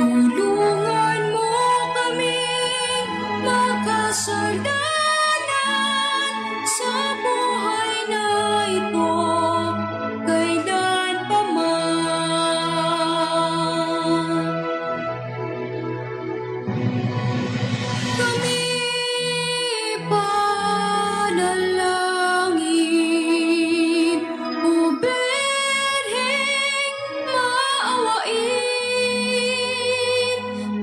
Tulungan mo kaming makasalanan sa buhay na ito kailanpaman. Kami panalangin, O Birheng maawain,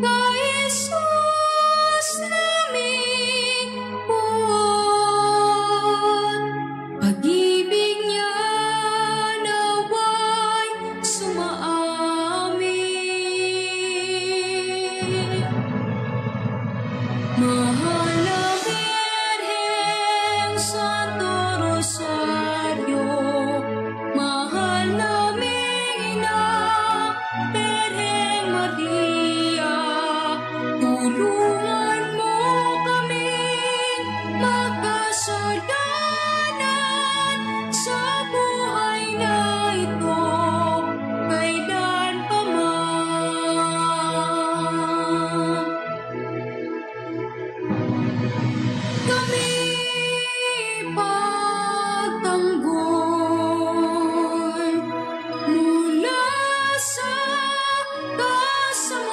kay Jesus naming buwan. Pag-ibig niya naway sumaamin. Mahal na Birheng Santo Rosario, mahal naming Ina, Birheng Maria, tulungan mo kaming makasalanan sa buhay na ito kailanpaman. Kami pagtanggol mula sa kasamaan.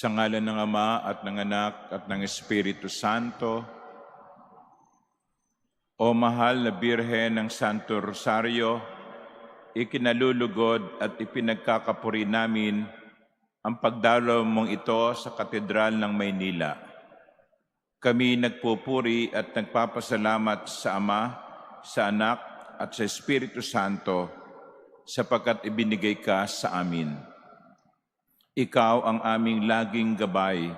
Sa ngalan ng Ama at ng Anak at ng Espiritu Santo. O mahal na Birhen ng Santo Rosario, ikinalulugod at ipinagkakapuri namin ang pagdalaw mong ito sa Katedral ng Maynila. Kami nagpupuri at nagpapasalamat sa Ama, sa Anak at sa Espiritu Santo sapagkat ibinigay ka sa amin. Ikaw ang aming laging gabay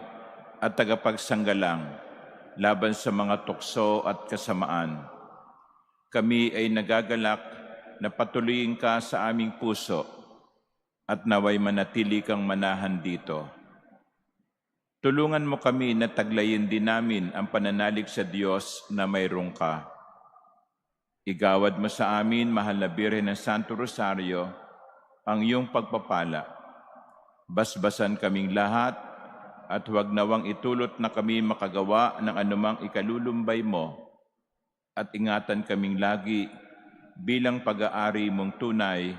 at tagapagsanggalang laban sa mga tukso at kasamaan. Kami ay nagagalak na patuloyin ka sa aming puso at naway manatili kang manahan dito. Tulungan mo kami na taglayin din namin ang pananalig sa Diyos na mayroong ka. Igawad mo sa amin, mahal na Birhen ng Santo Rosario, ang iyong pagpapala. Basbasan kaming lahat at huwag nawang itulot na kami makagawa ng anumang ikalulumbay mo at ingatan kaming lagi bilang pag-aari mong tunay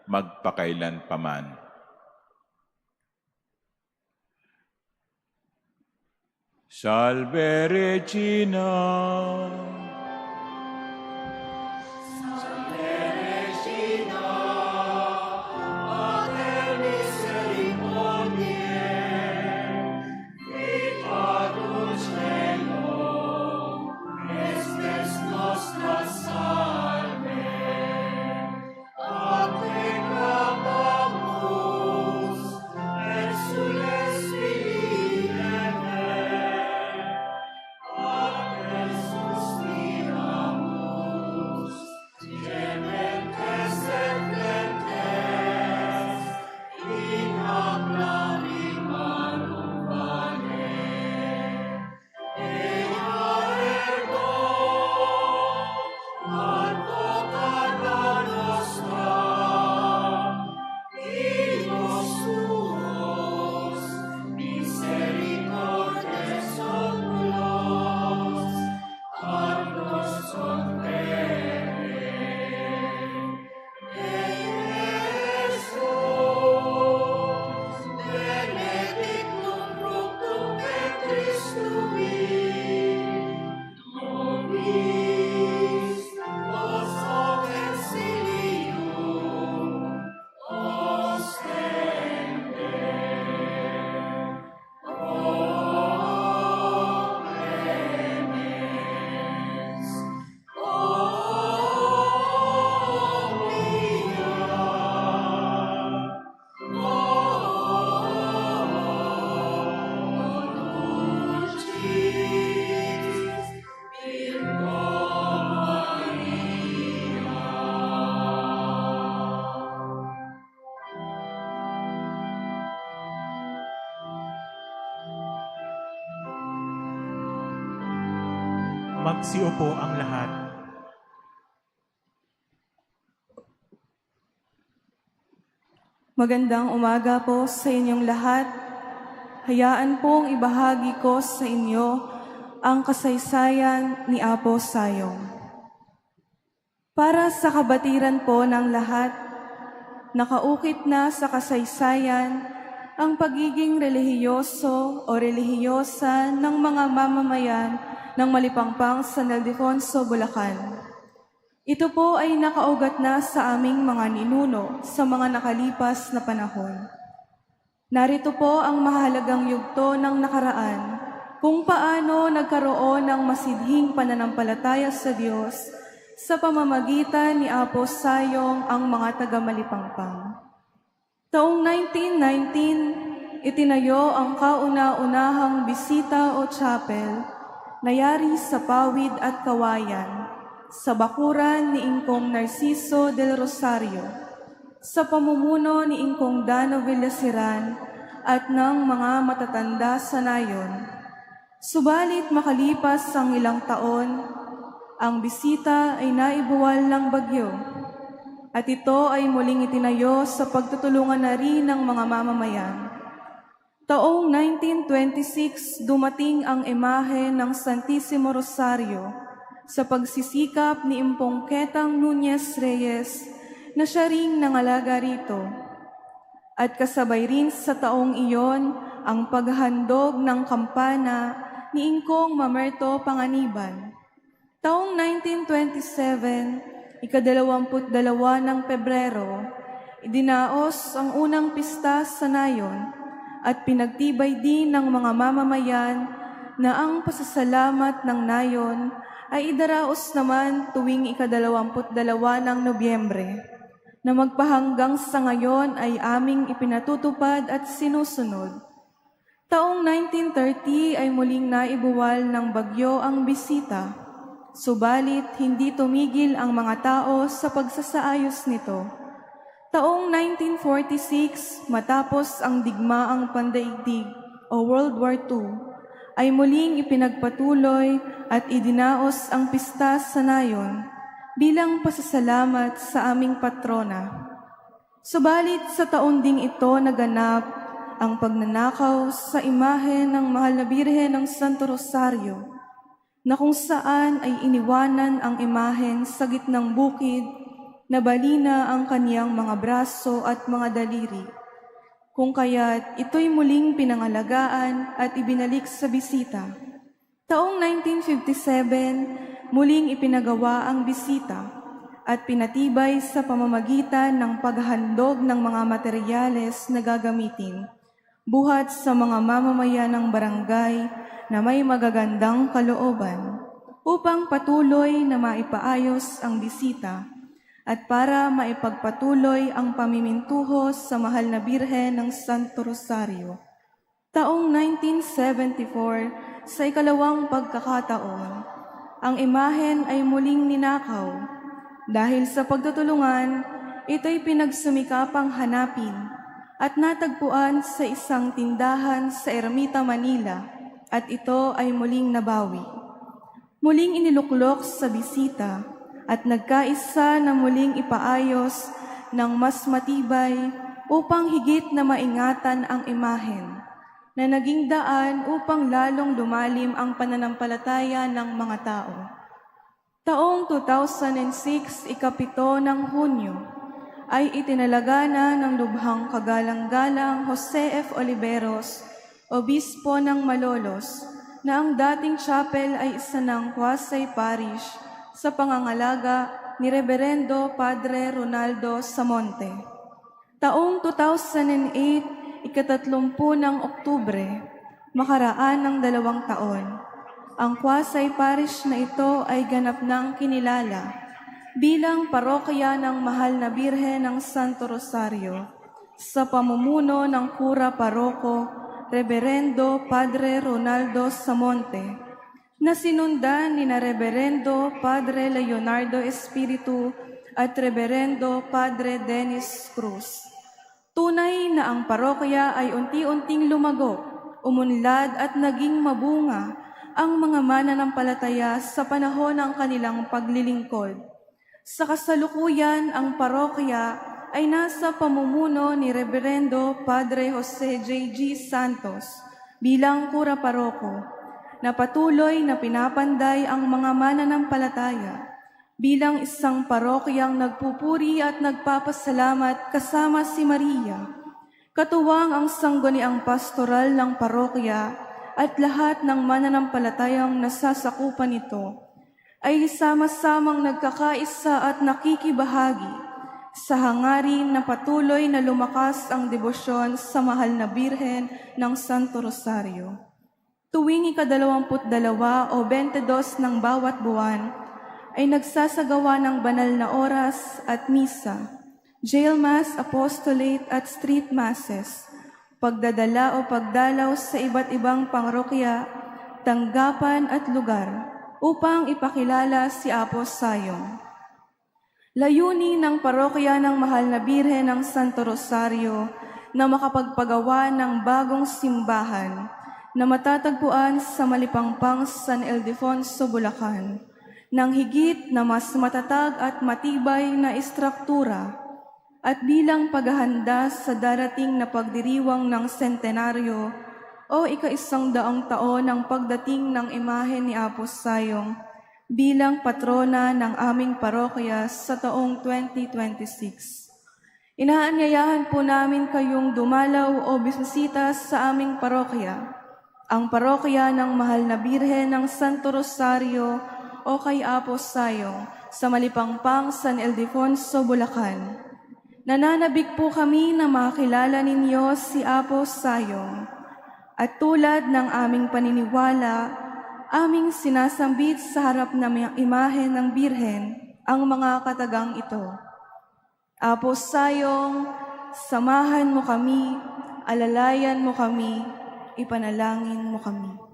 magpakailan paman. Salve Regina. Magsiupo ang lahat. Magandang umaga po sa inyong lahat. Hayaan pong ibahagi ko sa inyo ang kasaysayan ni Apo Sayong. Para sa kabatiran po ng lahat, nakaukit na sa kasaysayan ang pagiging relihiyoso o relihiyosa ng mga mamamayan ng Malipangpang San Ildefonso, Bulacan. Ito po ay nakaugat na sa aming mga ninuno sa mga nakalipas na panahon. Narito po ang mahalagang yugto ng nakaraan kung paano nagkaroon ng masidhing pananampalataya sa Diyos sa pamamagitan ni Apo Sayong ang mga taga-Malipangpang. Taong 1919, itinayo ang kauna-unahang bisita o chapel nayari sa Pawid at Kawayan, sa bakuran ni Ingkong Narciso del Rosario, sa pamumuno ni Ingkong Dano Villasiran at ng mga matatanda sa nayon. Subalit makalipas ang ilang taon, ang bisita ay naibuwal ng bagyo, at ito ay muling itinayo sa pagtutulungan na rin ng mga mamamayan. Taong 1926, dumating ang imahe ng Santissimo Rosario sa pagsisikap ni Impong Ketang Nunez Reyes na siya ring nangalaga rito. At kasabay rin sa taong iyon ang paghahandog ng kampana ni Ingkong Mamerto Panganiban. Taong 1927, ika-22 ng Pebrero, idinaos ang unang pista sa nayon at pinagtibay din ng mga mamamayan na ang pasasalamat ng nayon ay idaraos naman tuwing ika-22 ng Nobyembre, na magpahanggang sa ngayon ay aming ipinatutupad at sinusunod. Taong 1930 ay muling naibuwal ng bagyo ang bisita, subalit hindi tumigil ang mga tao sa pagsasaayos nito. Taong 1946, matapos ang digmaang pandaigdig o World War II, ay muling ipinagpatuloy at idinaos ang pista sa nayon bilang pasasalamat sa aming patrona. Subalit sa taon ding ito naganap ang pagnanakaw sa imahe ng Mahal na Birhen ng Santo Rosario, na kung saan ay iniwanan ang imahen sa gitnang bukid na balina ang kaniyang mga braso at mga daliri. Kung kaya't ito'y muling pinangalagaan at ibinalik sa bisita. Taong 1957, muling ipinagawa ang bisita at pinatibay sa pamamagitan ng paghandog ng mga materyales na gagamitin, buhat sa mga mamamayan ng barangay na may magagandang kalooban, upang patuloy na maipaayos ang bisita at para maipagpatuloy ang pamimintuho sa Mahal na Birhen ng Santo Rosario. Taong 1974, sa ikalawang pagkakataon, ang imahen ay muling ninakaw. Dahil sa pagtutulungan, ito'y pinagsumikapang hanapin at natagpuan sa isang tindahan sa Ermita, Manila, at ito ay muling nabawi. Muling iniluklok sa bisita at nagkaisa na muling ipaayos ng mas matibay upang higit na maingatan ang imahen, na naging daan upang lalong lumalim ang pananampalataya ng mga tao. Taong 2006, ika-7 ng Hunyo, ay itinalaga na ng lubhang kagalang-galang Jose F. Oliveros, Obispo ng Malolos, na ang dating chapel ay isa ng Quasay Parish sa pangangalaga ni Reverendo Padre Ronaldo Samonte. Taong 2008, ika-30 ng Oktubre, makaraan ng 2 taon, ang Quasay Parish na ito ay ganap ng kinilala bilang parokya ng Mahal na Birhen ng Santo Rosario sa pamumuno ng Kura Paroko Reverendo Padre Ronaldo Samonte, na sinundan ni na Reverendo Padre Leonardo Espiritu at Reverendo Padre Dennis Cruz. Tunay na ang parokya ay unti-unting lumago, umunlad at naging mabunga ang mga mananampalataya sa panahon ng kanilang paglilingkod. Sa kasalukuyan, ang parokya ay nasa pamumuno ni Reverendo Padre Jose J.G. Santos bilang Kura Paroko, na patuloy na pinapanday ang mga mananampalataya bilang isang parokyang nagpupuri at nagpapasalamat kasama si Maria, katuwang ang sangguniang pastoral ng parokya at lahat ng mananampalatayang nasasakupan nito ay sama-samang nagkakaisa at nakikibahagi sa hangarin na patuloy na lumakas ang debosyon sa Mahal na Birhen ng Santo Rosario. Tuwing ika-22 o 22 ng bawat buwan, ay nagsasagawa ng banal na oras at misa, jail mass, apostolate at street masses, pagdadala o pagdalaw sa iba't ibang parokya, tanggapan at lugar upang ipakilala si Apos Sayong. Layunin ng parokya ng Mahal na Birhen ng Santo Rosario na makapagpagawa ng bagong simbahan na matatagpuan sa Malipangpang San Ildefonso, Bulacan, ng higit na mas matatag at matibay na istruktura at bilang paghahanda sa darating na pagdiriwang ng sentenaryo o ika-100 taon ng pagdating ng imahe ni Apos Sayong bilang patrona ng aming parokya sa taong 2026. Inaanyayahan po namin kayong dumalaw o bisita sa aming parokya, ang parokya ng Mahal na Birhen ng Santo Rosario o kay Apos Sayong sa Malipangpang, San Ildefonso, Bulacan. Nananabik po kami na makilala ninyo si Apos Sayong at tulad ng aming paniniwala, aming sinasambit sa harap ng imahe ng Birhen ang mga katagang ito. Apos Sayong, samahan mo kami, alalayan mo kami, ipanalangin mo kami.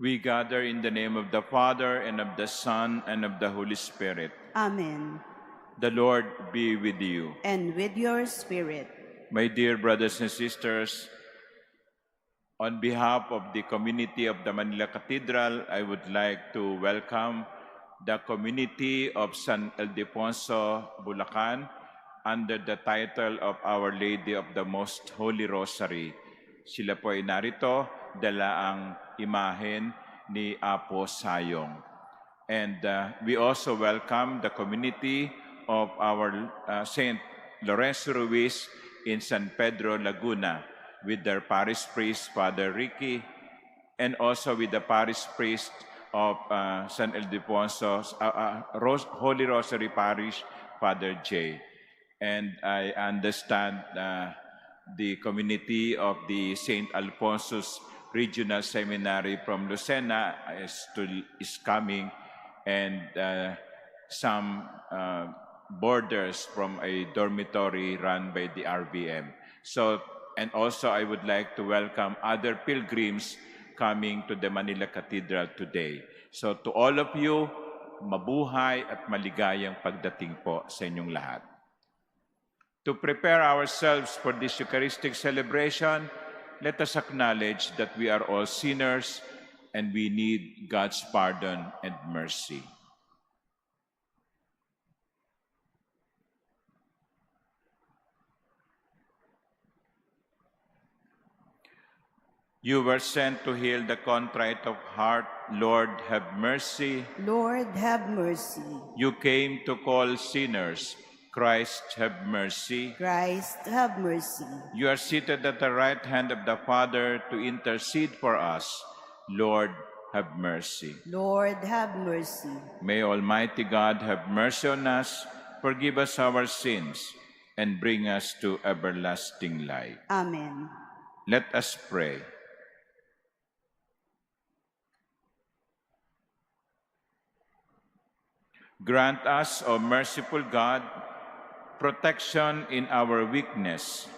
We gather in the name of the Father, and of the Son, and of the Holy Spirit. Amen. The Lord be with you. And with your spirit. My dear brothers and sisters, on behalf of the community of the Manila Cathedral, I would like to welcome the community of San Ildefonso, Bulacan, under the title of Our Lady of the Most Holy Rosary. Sila po ay narito, dala ang imahen ni Apo Sayong. And we also welcome the community of our Saint Lorenzo Ruiz in San Pedro, Laguna, with their parish priest, Father Ricky, and also with the parish priest of San Ildefonso, Holy Rosary Parish, Father J. And I understand the community of the St. Alphonsus Regional Seminary from Lucena is coming, and some boarders from a dormitory run by the RBM. So, and also I would like to welcome other pilgrims coming to the Manila Cathedral today. So to all of you, mabuhay at maligayang pagdating po sa inyong lahat. To prepare ourselves for this Eucharistic celebration, let us acknowledge that we are all sinners and we need God's pardon and mercy. You were sent to heal the contrite of heart. Lord, have mercy. Lord, have mercy. You came to call sinners. Christ, have mercy. Christ, have mercy. You are seated at the right hand of the Father to intercede for us. Lord, have mercy. Lord, have mercy. May Almighty God have mercy on us, forgive us our sins, and bring us to everlasting life. Amen. Let us pray. Grant us, O merciful God, protection in our weakness,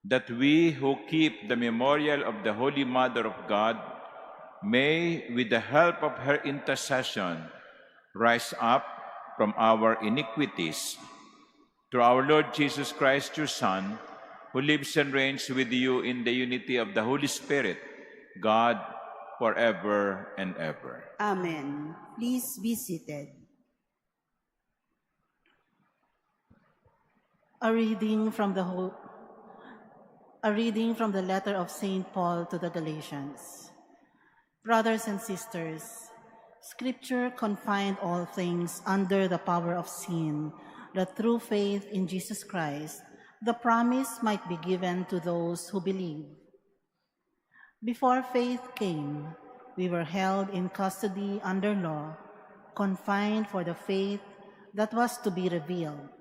that we who keep the memorial of the Holy Mother of God may, with the help of her intercession, rise up from our iniquities. Through our Lord Jesus Christ, your Son, who lives and reigns with you in the unity of the Holy Spirit, God, forever and ever. Amen. Please be seated. A reading from the letter of St. Paul to the Galatians. Brothers and sisters, Scripture confined all things under the power of sin, that through faith in Jesus Christ, the promise might be given to those who believe. Before faith came, we were held in custody under law, confined for the faith that was to be revealed.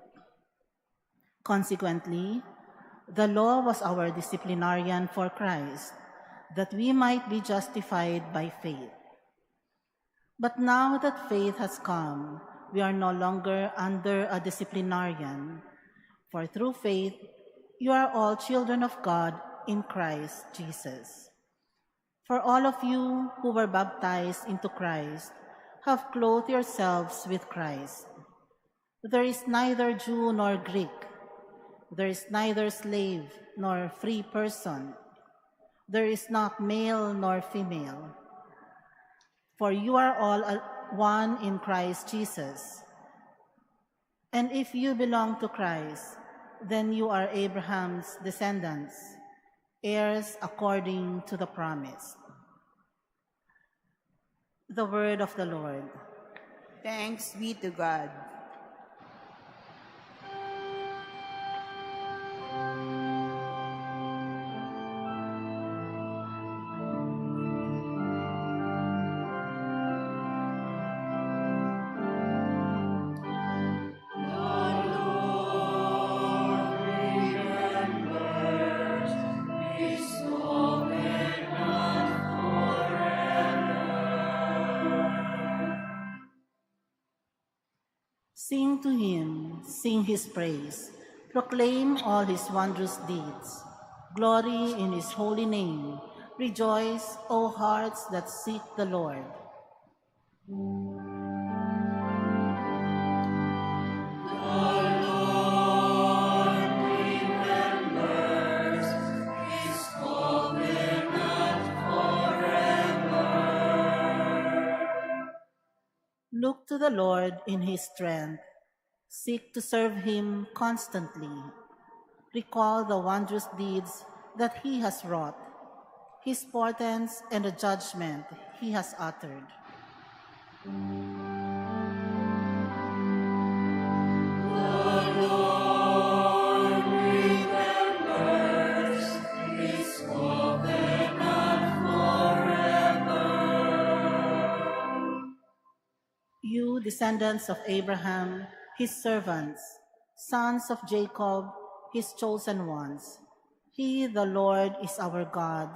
Consequently, the law was our disciplinarian for Christ, that we might be justified by faith. But now that faith has come, we are no longer under a disciplinarian, for through faith you are all children of God in Christ Jesus. For all of you who were baptized into Christ have clothed yourselves with Christ. There is neither Jew nor Greek, there is neither slave nor free person. There is not male nor female. For you are all one in Christ Jesus. And if you belong to Christ, then you are Abraham's descendants, heirs according to the promise. The word of the Lord. Thanks be to God. Sing to him, sing his praise, proclaim all his wondrous deeds. Glory in his holy name. Rejoice, O hearts that seek the Lord. Look to the Lord in his strength. Seek to serve him constantly. Recall the wondrous deeds that he has wrought, his portents and the judgment he has uttered. You, descendants of Abraham, his servants, sons of Jacob, his chosen ones. He, the Lord, is our God.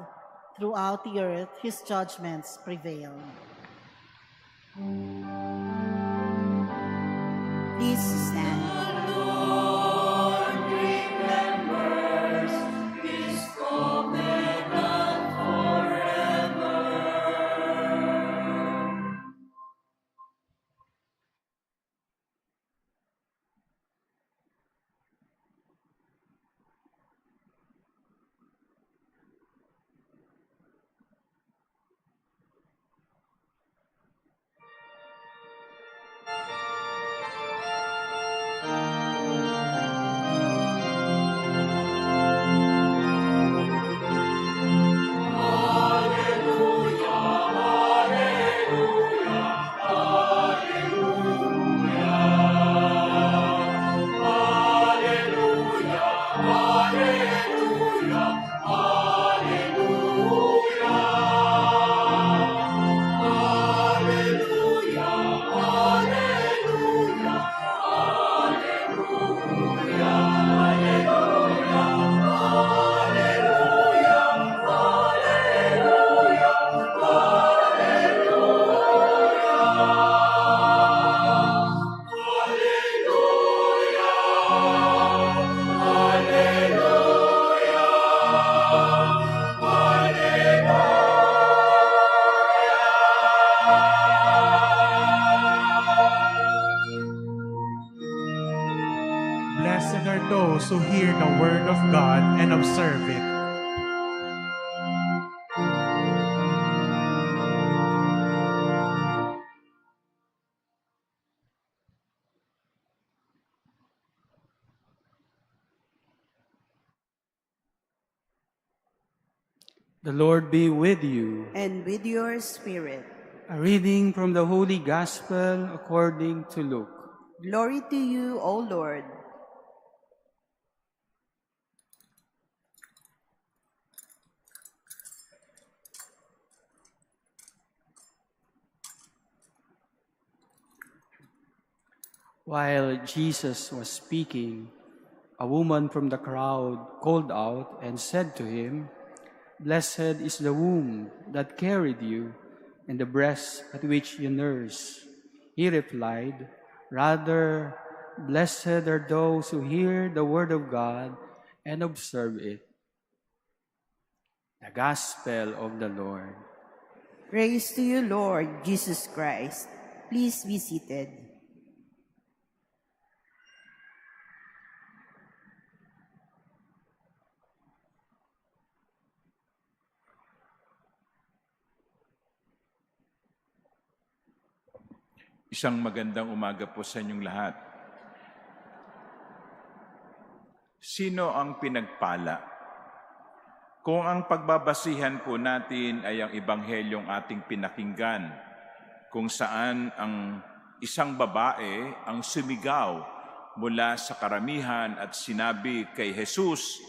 Throughout the earth, his judgments prevail. Please stand. Blessed are those who hear the word of God and observe it. The Lord be with you. And with your spirit. A reading from the Holy Gospel according to Luke. Glory to you, O Lord. While Jesus was speaking, a woman from the crowd called out and said to him, "Blessed is the womb that carried you, and the breast at which you nurse." He replied, "Rather, blessed are those who hear the word of God and observe it." The Gospel of the Lord. Praise to you, Lord Jesus Christ. Please be seated. Isang magandang umaga po sa inyong lahat. Sino ang pinagpala? Kung ang pagbabasihan po natin ay ang ebanghelyong ating pinakinggan, kung saan ang isang babae ang sumigaw mula sa karamihan at sinabi kay Jesus,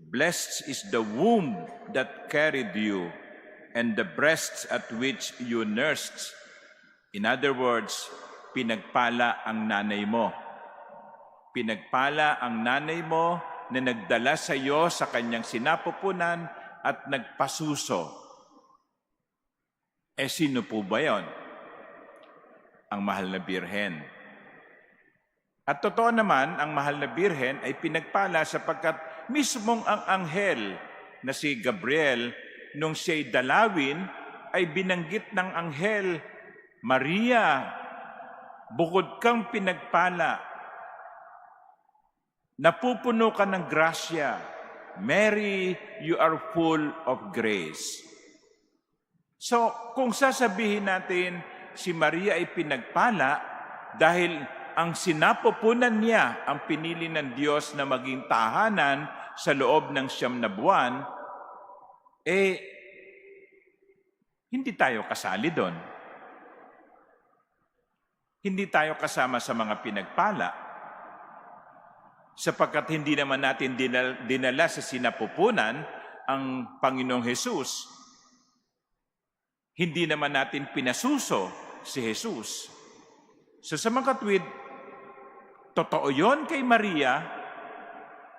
"Blessed is the womb that carried you, and the breasts at which you nursed." In other words, pinagpala ang nanay mo. Pinagpala ang nanay mo na nagdala sa iyo sa kanyang sinapupunan at nagpasuso. Sino po ba yon? Ang mahal na birhen. At totoo naman, ang mahal na birhen ay pinagpala sapagkat mismong ang anghel na si Gabriel, nung siya'y dalawin, ay binanggit ng anghel, "Maria, bukod kang pinagpala, napupuno ka ng grasya. Mary, you are full of grace." So, kung sasabihin natin si Maria ay pinagpala dahil ang sinapupunan niya ang pinili ng Diyos na maging tahanan sa loob ng 9 na buwan, hindi tayo kasali doon. Hindi tayo kasama sa mga pinagpala sapagkat hindi naman natin dinala sa sinapupunan ang Panginoong Hesus. Hindi naman natin pinasuso si Hesus. So sa mga katwid, totoo yon kay Maria,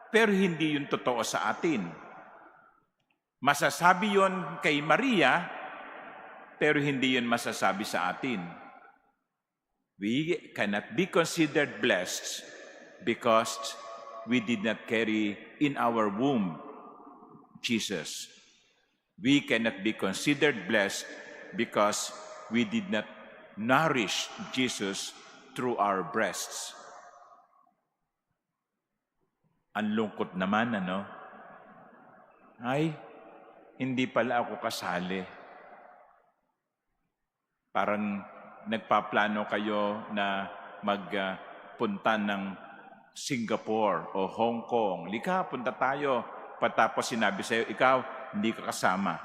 pero hindi yun totoo sa atin. Masasabi yon kay Maria, pero hindi yun masasabi sa atin. We cannot be considered blessed because we did not carry in our womb Jesus. We cannot be considered blessed because we did not nourish Jesus through our breasts. Ang lungkot naman, ano? Ay, hindi pala ako kasali. Parang nagpaplano kayo na magpunta ng Singapore o Hong Kong. Lika, punta tayo. Patapos sinabi sa'yo, ikaw, hindi ka kasama.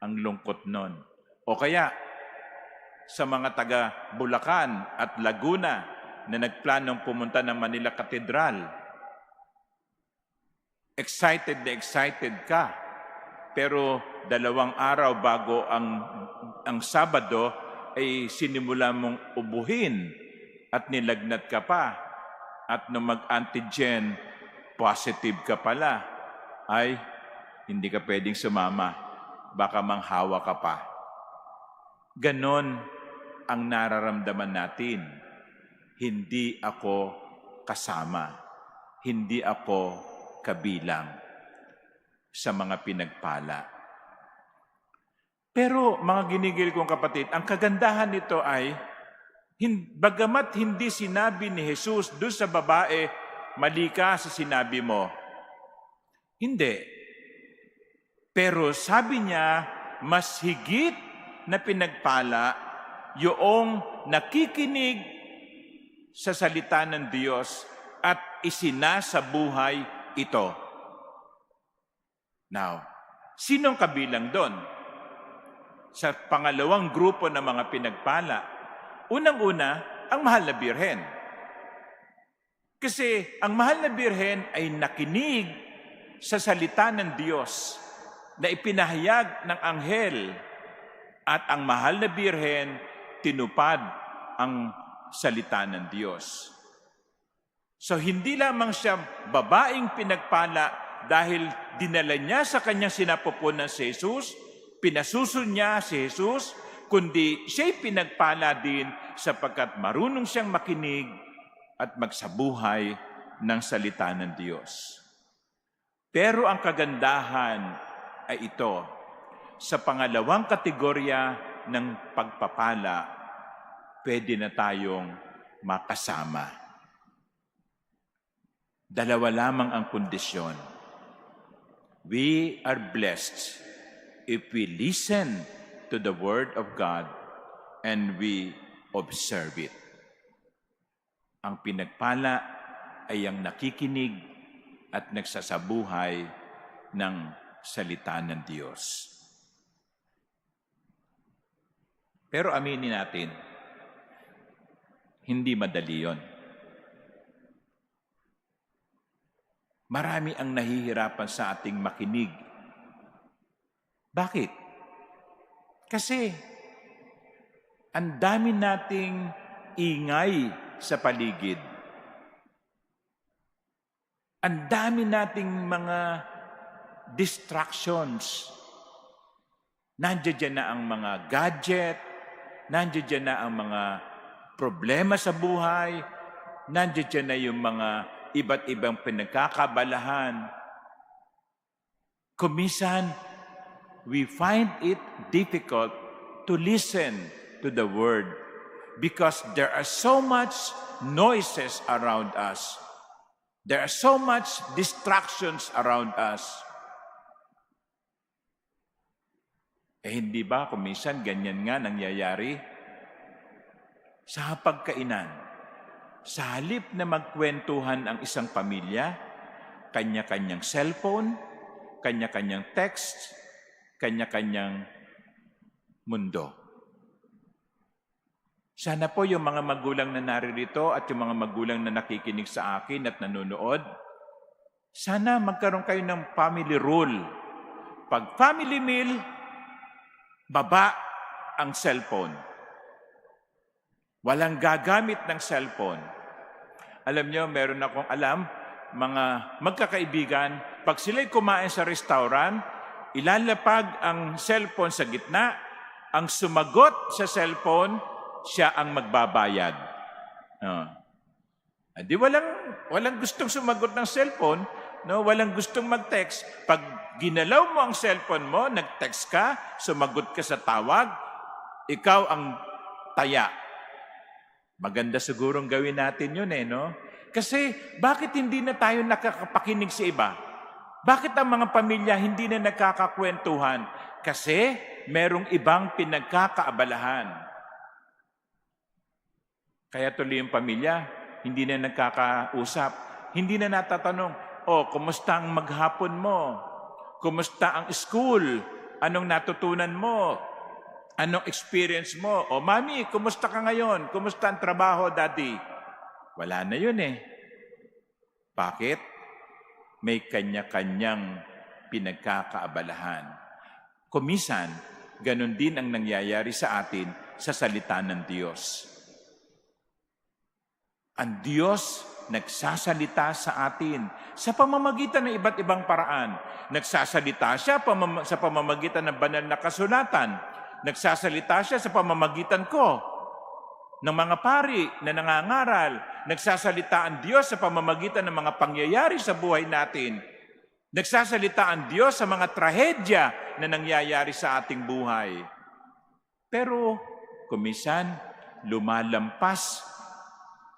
Ang lungkot nun. O kaya, sa mga taga Bulacan at Laguna na nagplanong pumunta ng Manila Cathedral, excited na excited ka. Pero 2 araw bago ang Sabado ay sinimula mong ubuhin at nilagnat ka pa. At nung mag-antigen, positive ka pala. Ay, hindi ka pwedeng sumama. Baka manghawa ka pa. Ganon ang nararamdaman natin. Hindi ako kasama. Hindi ako kabilang sa mga pinagpala. Pero mga ginigil kong kapatid, ang kagandahan nito ay bagamat hindi sinabi ni Jesus doon sa babae, mali ka sa sinabi mo. Hindi. Pero sabi niya, mas higit na pinagpala yung nakikinig sa salita ng Diyos at isinasabuhay ito. Now, sinong kabilang doon? Sa pangalawang grupo ng mga pinagpala, unang-una, ang Mahal na Birhen. Kasi ang Mahal na Birhen ay nakinig sa salita ng Diyos na ipinahayag ng anghel at ang Mahal na Birhen tinupad ang salita ng Diyos. So hindi lamang siya babaeng pinagpala dahil dinala niya sa kanyang sinapupunan si Jesus, pinasuso niya si Jesus, kundi siya'y pinagpala din sapagkat marunong siyang makinig at magsabuhay ng salita ng Diyos. Pero ang kagandahan ay ito, sa pangalawang kategorya ng pagpapala, pwede na tayong makasama. Dalawa lamang ang kondisyon. We are blessed if we listen to the Word of God and we observe it. Ang pinagpala ay ang nakikinig at nagsasabuhay ng salita ng Diyos. Pero aminin natin, hindi madali yon. Marami ang nahihirapan sa ating makinig. Bakit? Kasi ang dami nating ingay sa paligid. Ang dami nating mga distractions. Nandiyan dyan na ang mga gadget, nandiyan dyan na ang mga problema sa buhay, nandiyan dyan na yung mga iba't ibang pinagkakabalahan. Kumisan, we find it difficult to listen to the Word because there are so much noises around us. There are so much distractions around us. Hindi ba kuminsan ganyan nga nangyayari? sa hapagkainan, sa halip na magkwentuhan ang isang pamilya, kanya-kanyang cellphone, kanya-kanyang text, kanya-kanyang mundo. Sana po yung mga magulang na naririto at yung mga magulang na nakikinig sa akin at nanonood, sana magkaroon kayo ng family rule. Pag family meal, baba ang cellphone. Walang gagamit ng cellphone. Alam nyo, meron akong alam, mga magkakaibigan, pag sila'y kumain sa restaurant, ilalapag ang cellphone sa gitna, ang sumagot sa cellphone, siya ang magbabayad. Di walang gustong sumagot ng cellphone, no? Walang gustong mag-text. Pag ginalaw mo ang cellphone mo, nag-text ka, sumagot ka sa tawag, ikaw ang taya. Maganda sigurong gawin natin yun no? Kasi bakit hindi na tayo nakakapakinig sa iba? Bakit ang mga pamilya hindi na nagkakakwentuhan? Kasi merong ibang pinagkakaabalahan. Kaya tuloy yung pamilya, hindi na nagkakausap, hindi na natatanong, kumusta ang maghapon mo? Kumusta ang school? Anong natutunan mo? Anong experience mo? Mami, kumusta ka ngayon? Kumusta ang trabaho, daddy? Wala na yun Bakit? May kanya-kanyang pinagkakaabalahan. Kumisan, ganun din ang nangyayari sa atin sa salita ng Diyos. Ang Diyos nagsasalita sa atin sa pamamagitan ng iba't ibang paraan. Nagsasalita siya sa pamamagitan ng banal na kasulatan. Nagsasalita siya sa pamamagitan ko ng mga pari na nangangaral. Nagsasalita ang Diyos sa pamamagitan ng mga pangyayari sa buhay natin. Nagsasalita ang Diyos sa mga trahedya na nangyayari sa ating buhay. Pero kuminsan lumalampas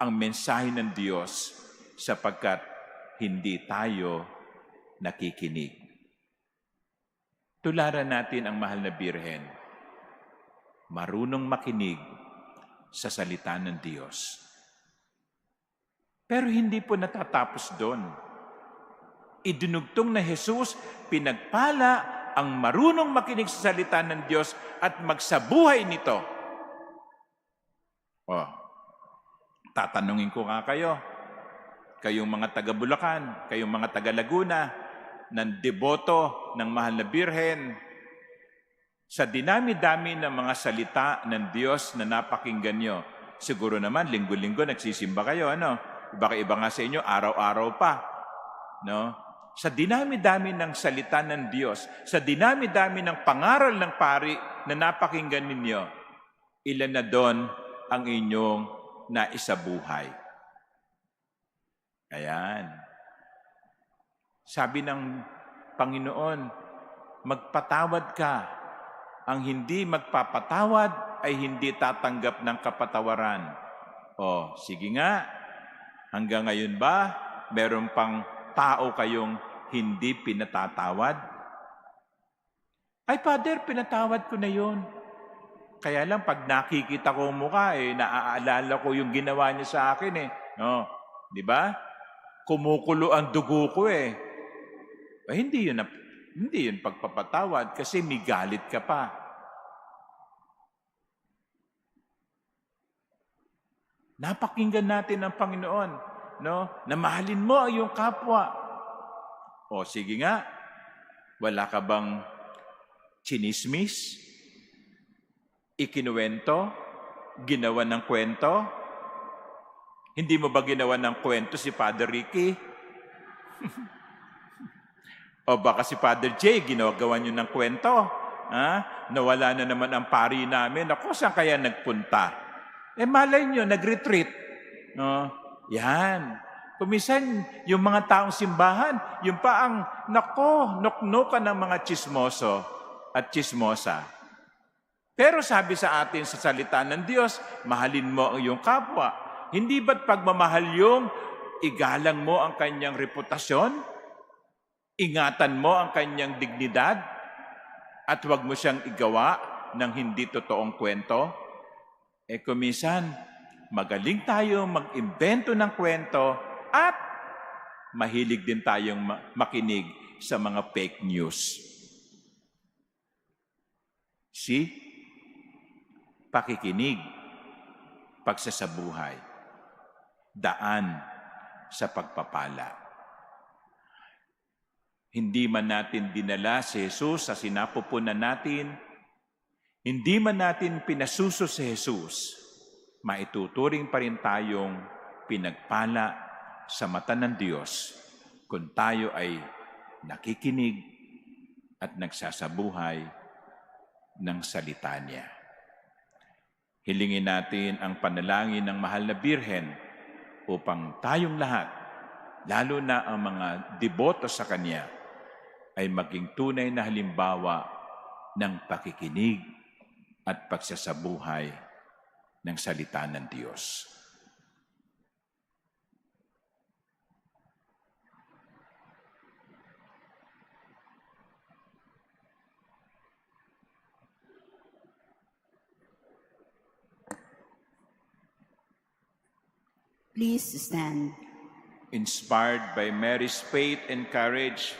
ang mensahe ng Diyos sapagkat hindi tayo nakikinig. Tularan natin ang mahal na Birhen. Marunong makinig sa salita ng Diyos. Pero hindi po natatapos doon. Idinugtong na Jesus, pinagpala ang marunong makinig sa salita ng Diyos at magsabuhay nito. Tatanungin ko nga kayo, kayong mga taga Bulacan, kayong mga taga Laguna, ng deboto ng mahal na Birhen, sa dinami-dami ng mga salita ng Diyos na napakinggan nyo, siguro naman linggo-linggo nagsisimba kayo, Iba nga sa inyo, araw-araw pa, Sa dinami-dami ng salita ng Diyos, sa dinami-dami ng pangaral ng pari na napakinggan ninyo, ilan na doon ang inyong naisabuhay. Ayan. Sabi ng Panginoon, magpatawad ka. Ang hindi magpapatawad ay hindi tatanggap ng kapatawaran. Sige nga. Hanggang ngayon ba, meron pang tao kayong hindi pinatatawad? Ay, Father, pinatawad ko na yun. Kaya lang, pag nakikita ko ang mukha, naaalala ko yung ginawa niya sa akin Di ba? Kumukulo ang dugo ko hindi yun pagpapatawad kasi may galit ka pa. Napakinggan natin ang Panginoon, na mahalin mo ang iyong kapwa. Sige nga, wala ka bang chinismis? Ikinuwento? Ginawa ng kwento? Hindi mo ba ginawa ng kwento si Father Ricky? O baka si Father Jay, ginagawa nyo ng kwento? Nawala na naman ang pari namin. Ako, saan kaya nagpunta? Malay nyo, nag-retreat. Yan. Kumisan, yung mga taong simbahan, yung pa ang, noknokan ng mga chismoso at chismosa. Pero sabi sa atin sa salita ng Diyos, mahalin mo ang iyong kapwa. Hindi ba't pagmamahal yung igalang mo ang kanyang reputasyon? Ingatan mo ang kanyang dignidad? At huwag mo siyang igawa ng hindi totoong kwento? Kuminsan, Magaling tayong mag-imbento ng kwento at mahilig din tayong makinig sa mga fake news. See? Pakikinig, pagsasabuhay, daan sa pagpapala. Hindi man natin dinala si Jesus sa sinapupunan natin, hindi man natin pinasuso si Jesus, maituturing pa rin tayong pinagpala sa mata ng Diyos kung tayo ay nakikinig at nagsasabuhay ng salita niya. Hilingin natin ang panalangin ng mahal na Birhen upang tayong lahat, lalo na ang mga deboto sa Kanya, ay maging tunay na halimbawa ng pakikinig at pagsasabuhay ng salita ng Diyos. Please stand. Inspired by Mary's faith and courage,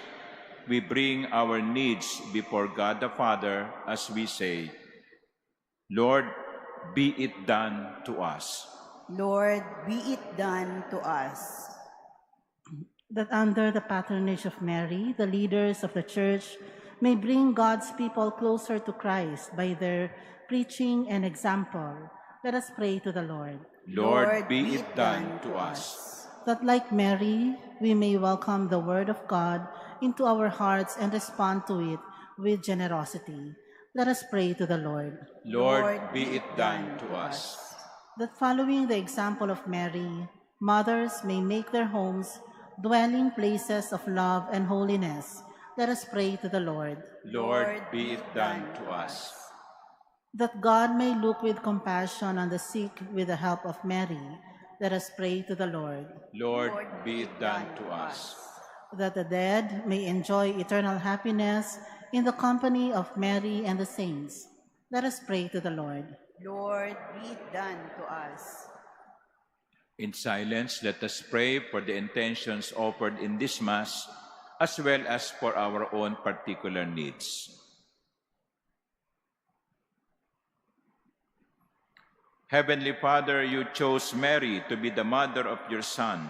we bring our needs before God the Father as we say, Lord, be it done to us. Lord, be it done to us. That under the patronage of Mary, the leaders of the Church may bring God's people closer to Christ by their preaching and example. Let us pray to the Lord. Lord, be it done to us. That like Mary, we may welcome the Word of God into our hearts and respond to it with generosity. Let us pray to the Lord. Lord, be it done to us. That following the example of Mary, mothers may make their homes dwelling places of love and holiness. Let us pray to the Lord. Lord, be it done to us. That God may look with compassion on the sick with the help of Mary. Let us pray to the Lord. Lord, be it done to us. That the dead may enjoy eternal happiness in the company of Mary and the saints. Let us pray to the Lord. Lord, be it done to us. In silence, let us pray for the intentions offered in this Mass, as well as for our own particular needs. Heavenly Father, you chose Mary to be the mother of your Son.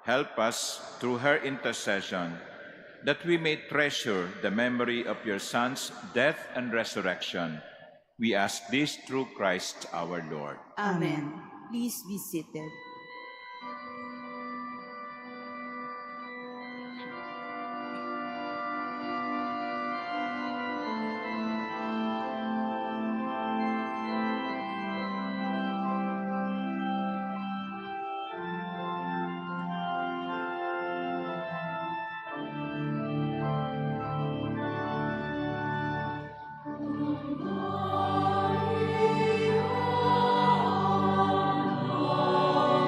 Help us, through her intercession, that we may treasure the memory of your Son's death and resurrection. We ask this through Christ our Lord. Amen. Please be seated. Lord,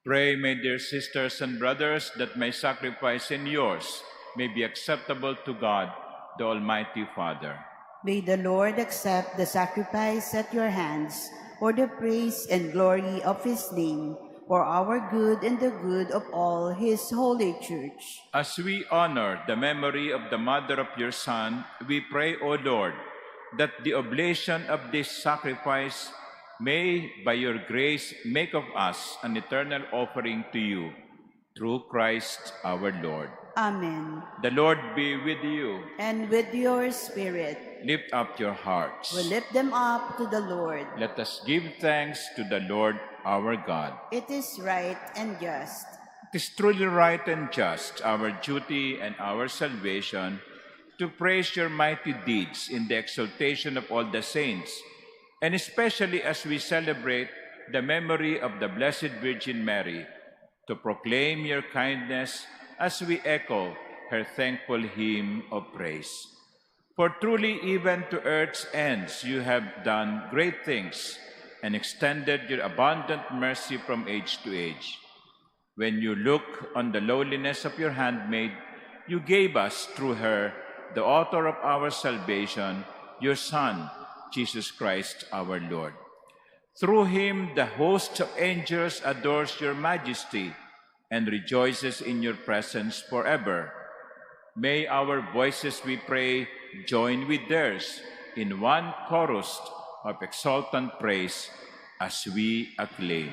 Pray, my dear sisters and brothers, that my sacrifice and yours may be acceptable to God, the Almighty Father. May the Lord accept the sacrifice at your hands for the praise and glory of his name, for our good and the good of all his holy church. As we honor the memory of the mother of your Son, we pray, O Lord, that the oblation of this sacrifice may, by your grace, make of us an eternal offering to you, through Christ our Lord. Amen. The Lord be with you. And with your spirit, Lift up your hearts. we lift them up to the Lord. Let us give thanks to the Lord our God. It is right and just. It is truly right and just, our duty and our salvation, to praise your mighty deeds in the exaltation of all the saints, and especially as we celebrate the memory of the Blessed Virgin Mary, to proclaim your kindness as we echo her thankful hymn of praise. For truly even to earth's ends you have done great things and extended your abundant mercy from age to age. When you look on the lowliness of your handmaid, you gave us through her, the author of our salvation, your Son, Jesus Christ our Lord. Through him the host of angels adores your majesty and rejoices in your presence forever. May our voices, we pray, join with theirs in one chorus of exultant praise as we acclaim.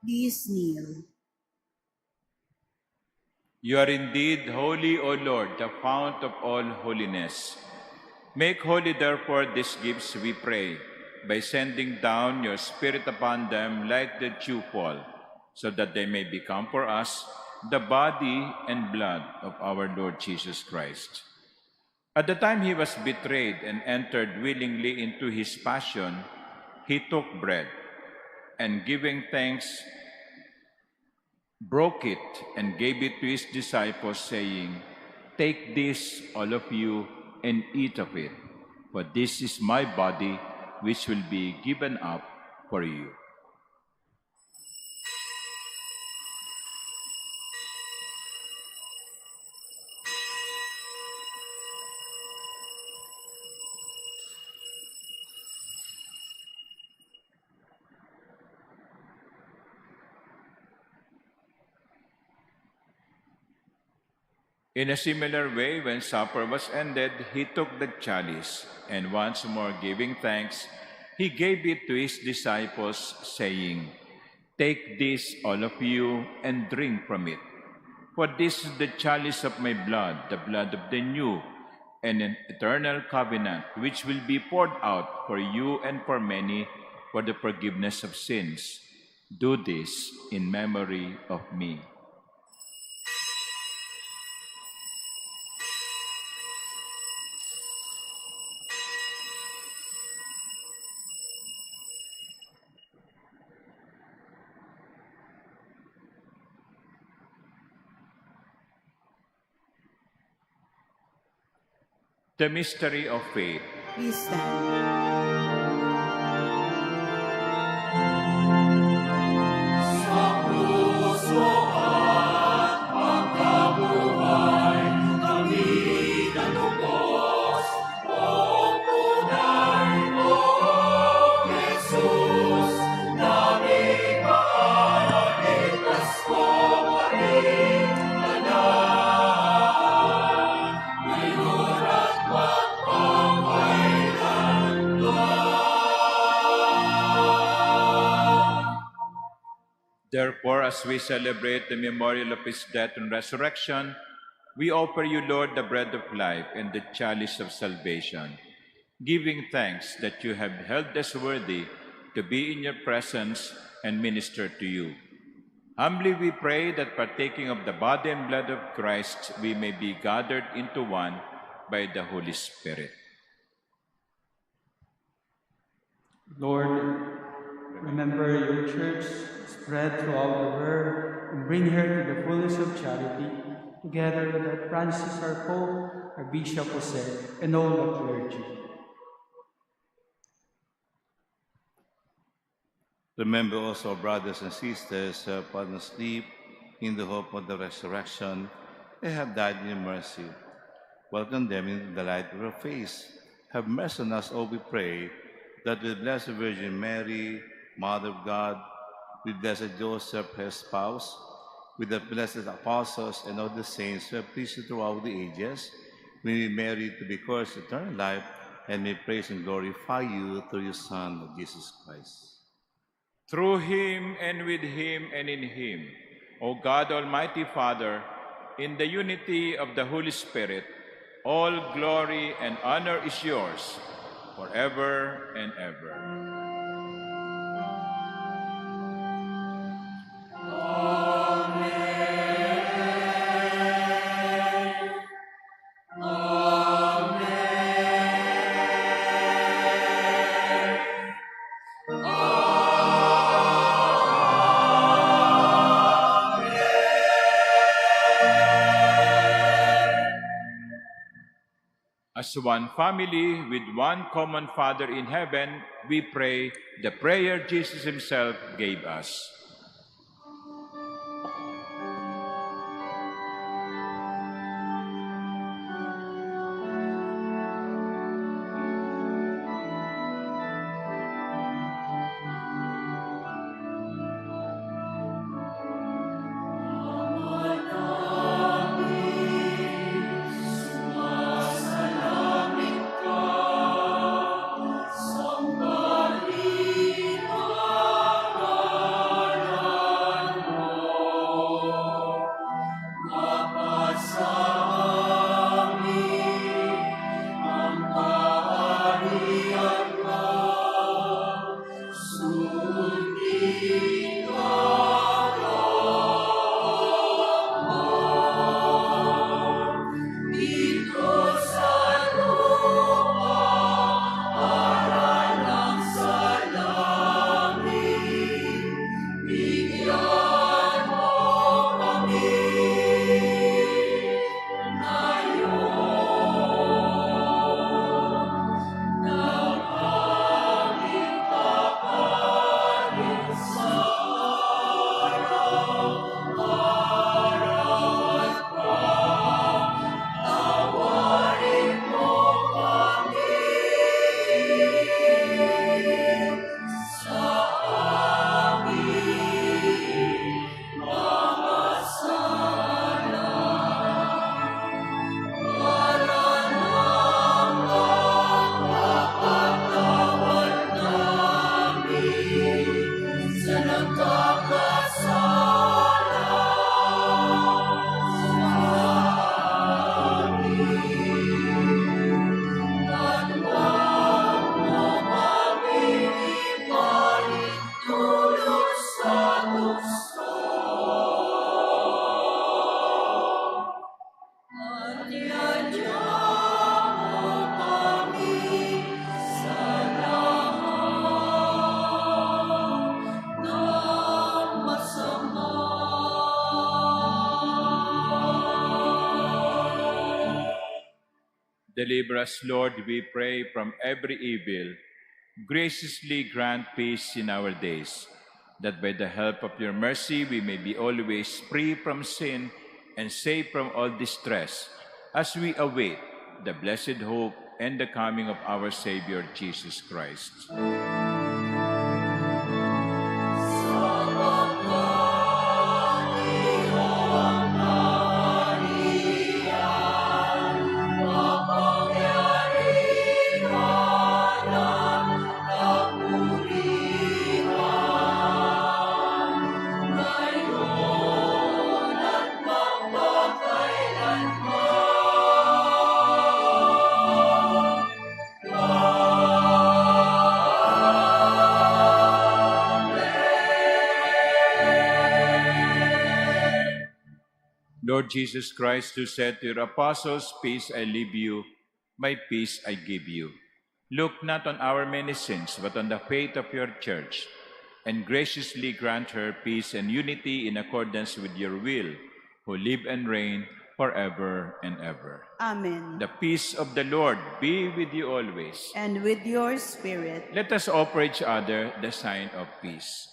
Please kneel. You are indeed holy, O Lord, the fount of all holiness. Make holy, therefore, these gifts, we pray, by sending down your Spirit upon them like the dewfall, so that they may become for us the body and blood of our Lord Jesus Christ. At the time he was betrayed and entered willingly into his passion, he took bread, and giving thanks, broke it and gave it to his disciples, saying, "Take this, all of you, and eat of it, for this is my body, which will be given up for you." In a similar way, when supper was ended, he took the chalice, and once more giving thanks, he gave it to his disciples, saying, "Take this, all of you, and drink from it. For this is the chalice of my blood, the blood of the new and an eternal covenant, which will be poured out for you and for many for the forgiveness of sins. Do this in memory of me." The mystery of faith. Please stand. Sa puso at Therefore, as we celebrate the memorial of his death and resurrection, we offer you, Lord, the bread of life and the chalice of salvation, giving thanks that you have held us worthy to be in your presence and minister to you. Humbly we pray that partaking of the body and blood of Christ, we may be gathered into one by the Holy Spirit. Lord, remember your church spread throughout the world and bring her to the fullness of charity, together with Francis our Pope, our Bishop Jose, and all the clergy. Remember also our brothers and sisters who have fallen asleep in the hope of the resurrection and have died in your mercy. Welcome them into the light of your face. Have mercy on us, all we pray, that with Blessed Virgin Mary, Mother of God, with Blessed Joseph, her spouse, with the blessed apostles and all the saints who have pleased you throughout the ages, we may merit to be cursed eternal life and may praise and glorify you through your Son, Jesus Christ. Through him and with him and in him, O God, Almighty Father, in the unity of the Holy Spirit, all glory and honor is yours forever and ever. As one family with one common Father in heaven, we pray the prayer Jesus himself gave us. Deliver us, Lord, we pray, from every evil. Graciously grant peace in our days, that by the help of your mercy we may be always free from sin and safe from all distress, as we await the blessed hope and the coming of our Savior, Jesus Christ. Lord Jesus Christ, who said to your apostles, "Peace I leave you, my peace I give you." Look not on our many sins, but on the faith of your church, and graciously grant her peace and unity in accordance with your will, who live and reign forever and ever. Amen. The peace of the Lord be with you always. And with your spirit. Let us offer each other the sign of peace.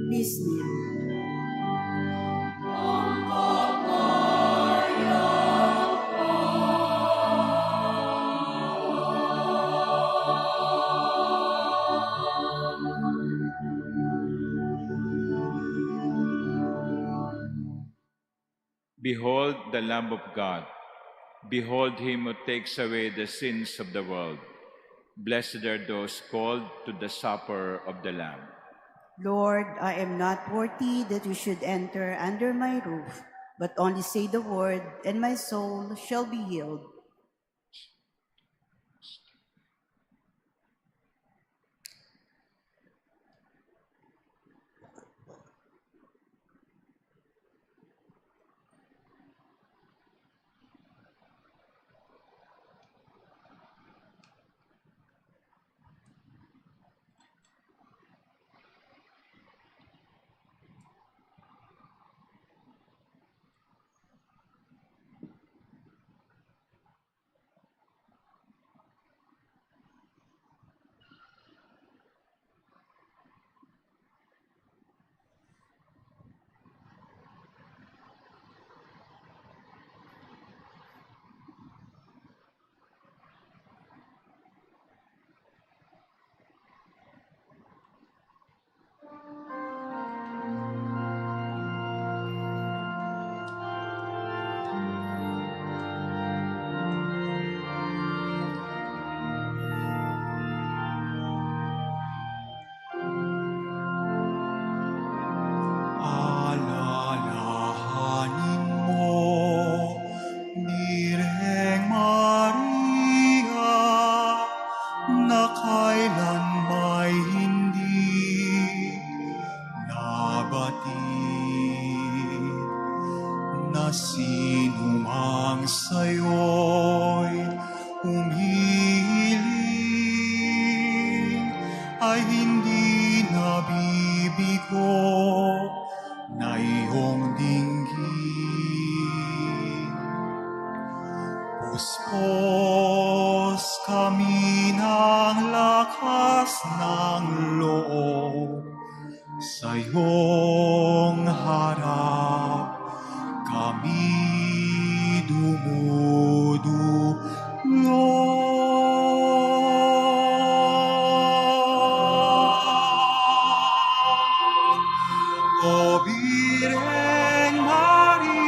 Please kneel. Behold the Lamb of God. Behold him who takes away the sins of the world. Blessed are those called to the supper of the Lamb. Lord, I am not worthy that you should enter under my roof, but only say the word, and my soul shall be healed. Alalahanin mo, Birheng Maria, na kailan may hindi nabatid, na sinumang sa'yo'y umihiling ay hindi nabibigo na iyong dinggin. Puspos kami ng lakas ng loob sa iyong harap, kami dumudulog. O Birheng Maria,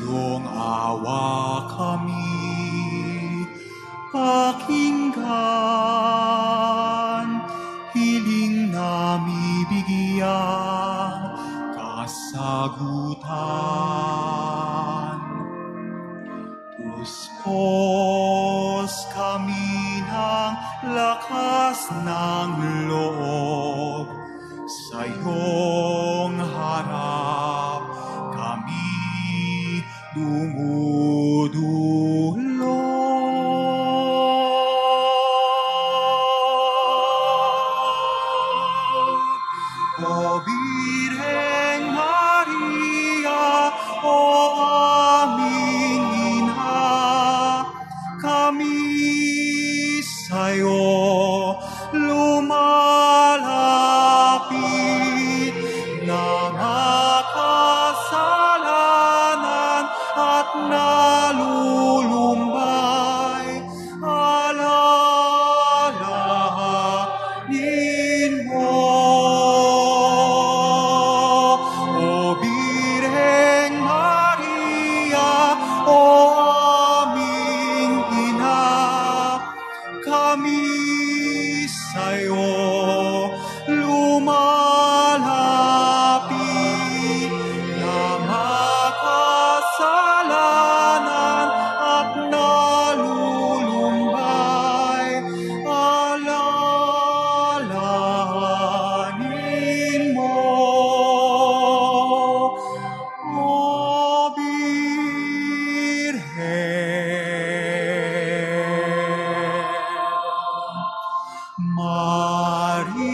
iyong awa kami pakinggan, hiling nami bigyang kasagutan. Puspos kami ng lakas ng loob, sa iyong harap kami dumudulog. O Birheng Maria, o aming ina, kami sa'yo lumalapit na makasalanan at nalulumbay. Alalahanin mo, O Birheng Maria, o aming ina, kami sa'yo lumalapit na makasalanan at nalulumbay. Alalahanin mo, O Birhen Maria.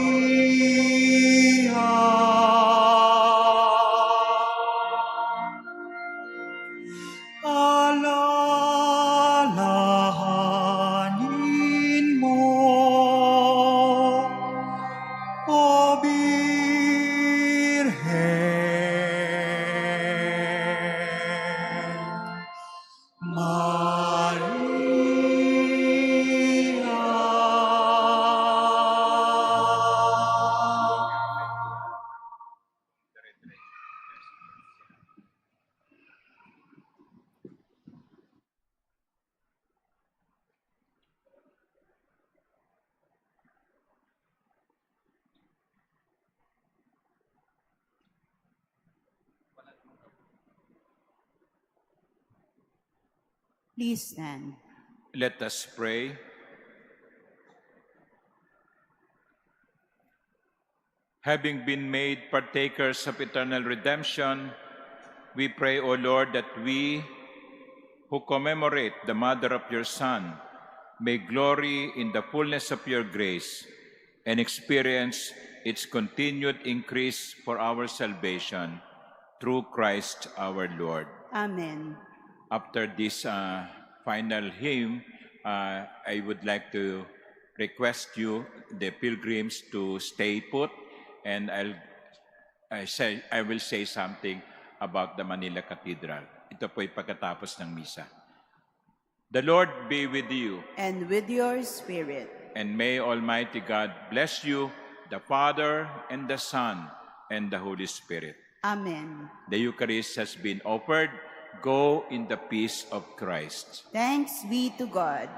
Alalahanin mo, O Birhen Maria. Please stand. Let us pray. Having been made partakers of eternal redemption, we pray, O Lord, that we who commemorate the mother of your Son may glory in the fullness of your grace and experience its continued increase for our salvation through Christ our Lord. Amen. After this final hymn, I would like to request you, the pilgrims, to stay put, and I will say something about the Manila Cathedral. Ito po'y pagkatapos ng misa. The Lord be with you, And with your spirit. and may Almighty God bless you, the Father, and the Son, and the Holy Spirit. Amen. The Eucharist has been offered. Go in the peace of Christ. Thanks be to God.